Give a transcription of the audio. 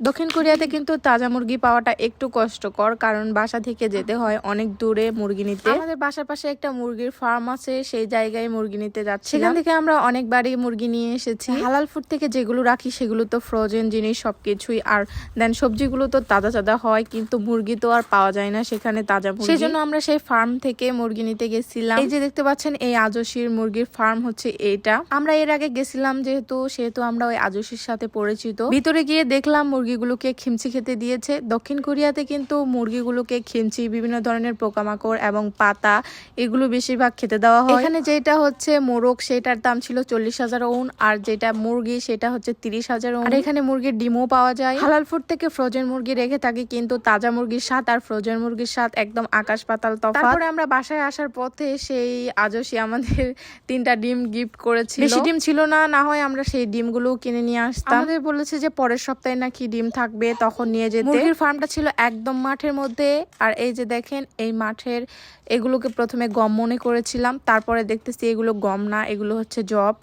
দক্ষিণ কোরিয়াতে কিন্তু তাজা মুরগি পাওয়াটা একটু কষ্টকর, কারণ বাসা থেকে যেতে হয় অনেক দূরে মুরগি নিতে। আমাদের বাসার পাশে একটা মুরগির ফার্ম আছে, সেই জায়গায় মুরগি নিতে যাচ্ছি। সেখান থেকে আমরা অনেকবারই মুরগি নিয়ে এসেছি। হালাল ফুড থেকে যেগুলো রাখি সেগুলো তো ফ্রোজেন জিনিস সবকিছুই, আর দেন সবজিগুলো তো তাজা তাজা হয়, কিন্তু মুরগি তো আর পাওয়া যায় না সেখানে তাজা মুরগি। সেই জন্য আমরা সেই ফার্ম থেকে মুরগি নিতে গেছিলাম। এই যে দেখতে পাচ্ছেন এই আজসির মুরগির ফার্ম হচ্ছে এইটা। আমরা এর আগে গেছিলাম সেহেতু আমরা ওই আজসির সাথে পরিচিত। ভিতরে গিয়ে দেখলাম মুরগিগুলোকে খিমচি খেতে দিয়েছে। দক্ষিণ কোরিয়াতে কিন্তু মুরগিগুলোকে খিমচি, বিভিন্ন ধরনের পোকামাকড় এবং পাতা এগুলো বেশিরভাগ খেতে দেওয়া হয়। এখানে যেটা হচ্ছে মোরগ সেটার দাম ছিল 40,000 ওন, আর যেটা মুরগি সেটা হচ্ছে 30,000 ওন। আর এখানে মুরগির ডিমও পাওয়া যায়। হালাল ফুড থেকে ফ্রোজেন মুরগি রেখে থাকি, কিন্তু তাজা মুরগির স্বাদ আর ফ্রোজেন মুরগির স্বাদ একদম আকাশ পাতাল তফাৎ। তারপরে আমরা বাসায় আসার পথে সেই আজসি আমাদের 3টা ডিম গিফট করেছিল। বেশি ডিম ছিল না, না হয় আমরা সেই ডিমগুলো কিনে নিয়ে আসতাম। আমাদের বলেছে যে পরের সপ্তাহে নাকি ডিম থাকবে, তখন নিয়ে যেতে। মুরগির ফার্মটা ছিল একদম মাঠের মধ্যে। আর এই যে দেখেন এই মাঠের এগুলোকে প্রথমে গম মনে করেছিলাম, তারপরে দেখতেছি এগুলো গম না, এগুলো হচ্ছে জব।